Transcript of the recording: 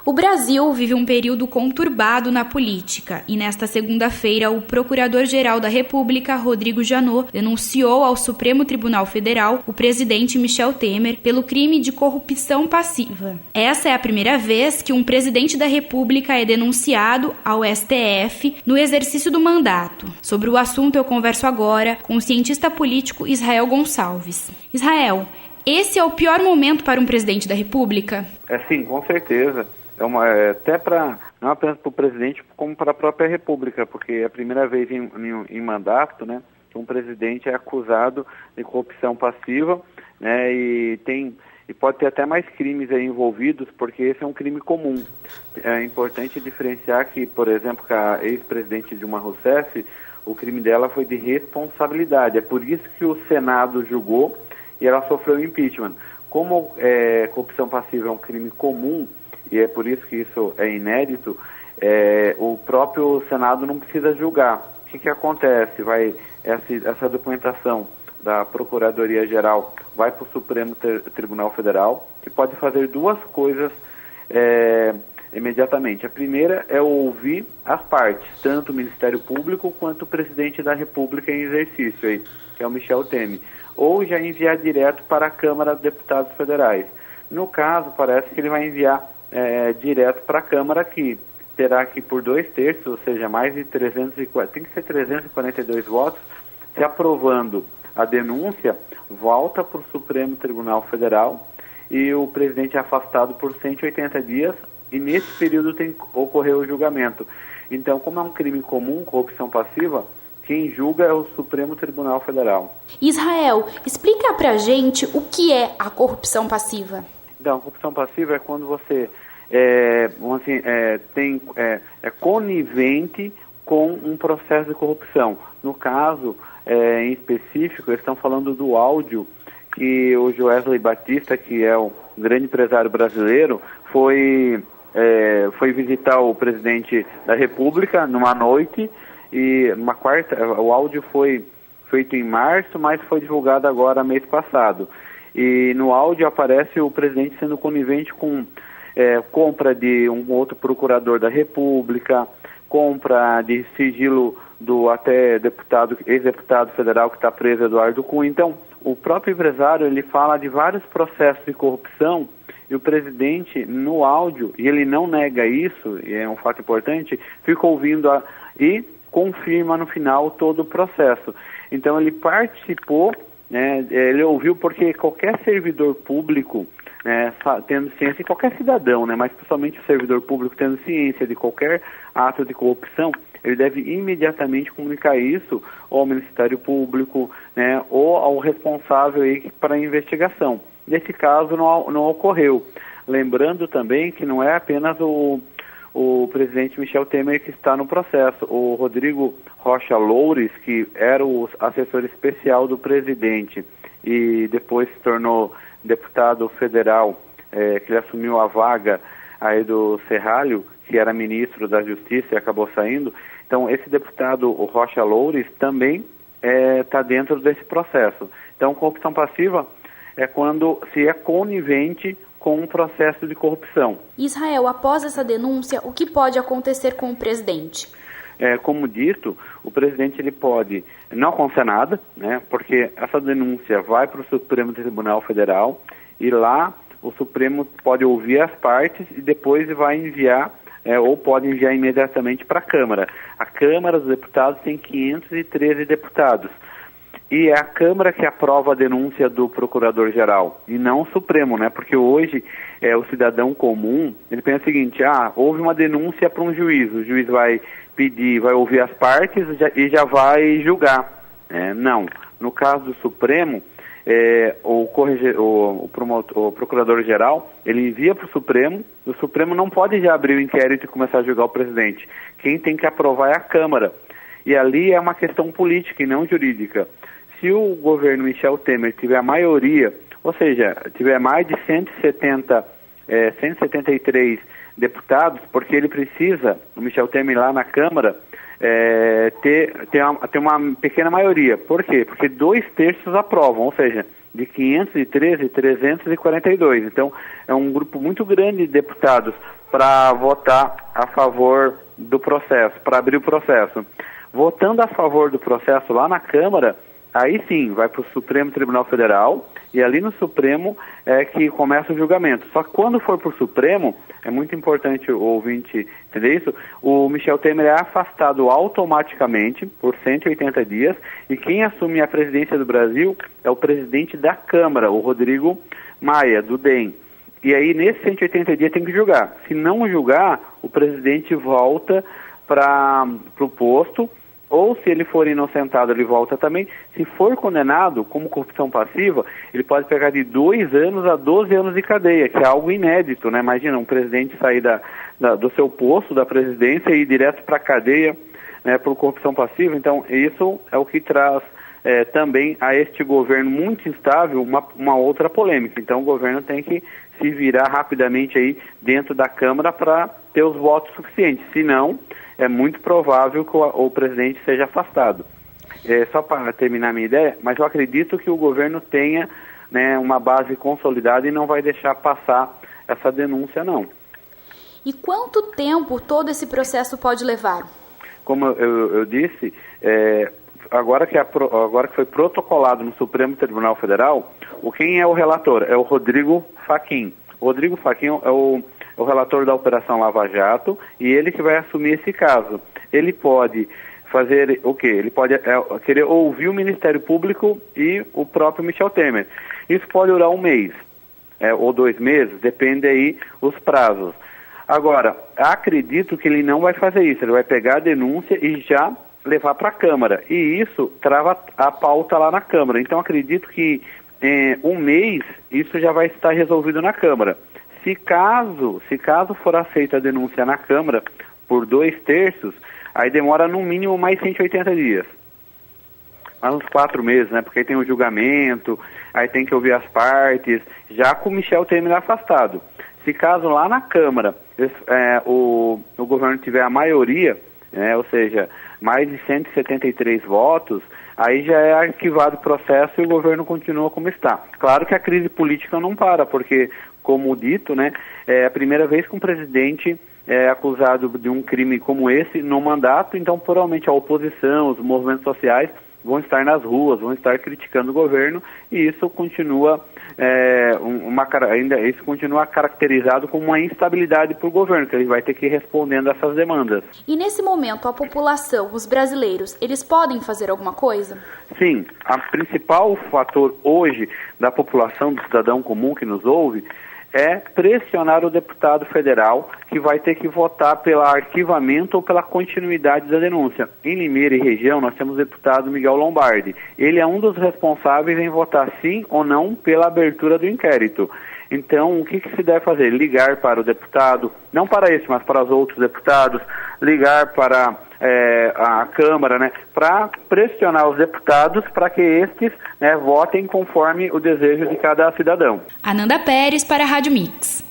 O Brasil vive um período conturbado na política e nesta segunda-feira o Procurador-Geral da República, Rodrigo Janot, denunciou ao Supremo Tribunal Federal o presidente Michel Temer pelo crime de corrupção passiva. Essa é a primeira vez que um presidente da República é denunciado ao STF no exercício do mandato. Sobre o assunto eu converso agora com o cientista político Israel Gonçalves. Israel, esse é o pior momento para um presidente da República? Sim, com certeza. Até não apenas para o presidente, como para a própria República, porque é a primeira vez em mandato, né, que um presidente é acusado de corrupção passiva, né, e pode ter até mais crimes aí envolvidos, porque esse é um crime comum. É importante diferenciar que, por exemplo, que a ex-presidente Dilma Rousseff, o crime dela foi de responsabilidade. É por isso que o Senado julgou e ela sofreu impeachment. Como corrupção passiva é um crime comum, e é por isso que isso é inédito, o próprio Senado não precisa julgar. O que acontece? Essa documentação da Procuradoria-Geral vai para o Supremo Tribunal Federal, que pode fazer duas coisas imediatamente. A primeira é ouvir as partes, tanto o Ministério Público quanto o Presidente da República em exercício, aí, que é o Michel Temer, ou já enviar direto para a Câmara dos Deputados Federais. No caso, parece que ele vai enviar direto para a Câmara, que terá que por 2/3, ou seja, mais de 342 votos, se aprovando a denúncia, volta para o Supremo Tribunal Federal e o presidente é afastado por 180 dias e nesse período tem que ocorrer o julgamento. Então, como é um crime comum, corrupção passiva, quem julga é o Supremo Tribunal Federal. Israel, explica pra gente o que é a corrupção passiva. Então, a corrupção passiva é quando você é conivente com um processo de corrupção. No caso, em específico, eles estão falando do áudio que o Joesley Batista, que é um grande empresário brasileiro, foi visitar o presidente da República numa noite e numa quarta. O áudio foi feito em março, mas foi divulgado agora mês passado. E no áudio aparece o presidente sendo conivente com compra de um outro procurador da República, compra de sigilo do até ex-deputado federal que está preso, Eduardo Cunha. Então, o próprio empresário, ele fala de vários processos de corrupção e o presidente, no áudio, e ele não nega isso, e é um fato importante, fica ouvindo e confirma no final todo o processo. Então, ele participou, né, ele ouviu, porque qualquer servidor público, tendo ciência, e qualquer cidadão, né, mas principalmente o servidor público tendo ciência de qualquer ato de corrupção, ele deve imediatamente comunicar isso ao Ministério Público, né, ou ao responsável aí para a investigação. Nesse caso não ocorreu. Lembrando também que não é apenas o presidente Michel Temer que está no processo. O Rodrigo Rocha Loures, que era o assessor especial do presidente e depois se tornou deputado federal, que ele assumiu a vaga aí do Serralho, que era ministro da Justiça e acabou saindo. Então, esse deputado, o Rocha Loures, também está dentro desse processo. Então, corrupção passiva é quando se é conivente com um processo de corrupção. Israel, após essa denúncia, o que pode acontecer com o presidente? Como dito, o presidente ele pode não acontecer nada, né, porque essa denúncia vai para o Supremo Tribunal Federal e lá o Supremo pode ouvir as partes e depois vai enviar, ou pode enviar imediatamente para a Câmara. A Câmara dos Deputados tem 513 deputados. E é a Câmara que aprova a denúncia do Procurador-Geral, e não o Supremo, né? Porque hoje o cidadão comum, ele pensa o seguinte: houve uma denúncia para um juiz, o juiz vai pedir, vai ouvir as partes e já vai julgar. Não. No caso do Supremo, o Procurador-Geral, ele envia para o Supremo não pode já abrir o inquérito e começar a julgar o presidente. Quem tem que aprovar é a Câmara. E ali é uma questão política e não jurídica. Se o governo Michel Temer tiver a maioria, ou seja, tiver mais de 173 deputados, porque ele precisa, o Michel Temer lá na Câmara, ter uma pequena maioria. Por quê? Porque 2/3 aprovam, ou seja, de 513 342. Então, é um grupo muito grande de deputados para votar a favor do processo, para abrir o processo. Votando a favor do processo lá na Câmara, aí sim, vai para o Supremo Tribunal Federal, e ali no Supremo é que começa o julgamento. Só que quando for para o Supremo, é muito importante o ouvinte entender isso, o Michel Temer é afastado automaticamente por 180 dias, e quem assume a presidência do Brasil é o presidente da Câmara, o Rodrigo Maia, do DEM. E aí, nesses 180 dias, tem que julgar. Se não julgar, o presidente volta para o posto, ou se ele for inocentado, ele volta também. Se for condenado como corrupção passiva, ele pode pegar de 2 anos a 12 anos de cadeia, que é algo inédito, né? Imagina um presidente sair do seu posto, da presidência, e ir direto para a cadeia, né, por corrupção passiva. Então, isso é o que traz também a este governo muito instável uma outra polêmica. Então, o governo tem que se virar rapidamente aí dentro da Câmara para ter os votos suficientes. Senão, é muito provável que o presidente seja afastado. Só para terminar a minha ideia, mas eu acredito que o governo tenha, né, uma base consolidada e não vai deixar passar essa denúncia, não. E quanto tempo todo esse processo pode levar? Como eu disse, agora que foi protocolado no Supremo Tribunal Federal, quem é o relator? É o Rodrigo Fachin. O Rodrigo Fachin é o relator da Operação Lava Jato, e ele que vai assumir esse caso. Ele pode fazer o quê? Ele pode querer ouvir o Ministério Público e o próprio Michel Temer. Isso pode durar 1 mês, ou 2 meses, depende aí os prazos. Agora, acredito que ele não vai fazer isso, ele vai pegar a denúncia e já levar para a Câmara, e isso trava a pauta lá na Câmara. Então, acredito que em 1 mês isso já vai estar resolvido na Câmara. Se caso for aceita a denúncia na Câmara por 2/3, aí demora no mínimo mais 180 dias. Mais uns 4 meses, né? Porque aí tem o julgamento, aí tem que ouvir as partes, já com o Michel Temer afastado. Se caso lá na Câmara o governo tiver a maioria, ou seja, mais de 173 votos, aí já é arquivado o processo e o governo continua como está. Claro que a crise política não para, porque, como dito, né, é a primeira vez que um presidente é acusado de um crime como esse no mandato, então provavelmente a oposição, os movimentos sociais vão estar nas ruas, vão estar criticando o governo, e isso continua isso continua caracterizado como uma instabilidade para o governo, que ele vai ter que ir respondendo a essas demandas. E nesse momento, a população, os brasileiros, eles podem fazer alguma coisa? Sim, o principal fator hoje da população, do cidadão comum que nos ouve, é pressionar o deputado federal, que vai ter que votar pelo arquivamento ou pela continuidade da denúncia. Em Limeira e região, nós temos o deputado Miguel Lombardi. Ele é um dos responsáveis em votar sim ou não pela abertura do inquérito. Então, o que se deve fazer? Ligar para o deputado, não para esse, mas para os outros deputados, ligar para a Câmara, né, para pressionar os deputados para que estes, né, votem conforme o desejo de cada cidadão. Ananda Pérez para a Rádio Mix.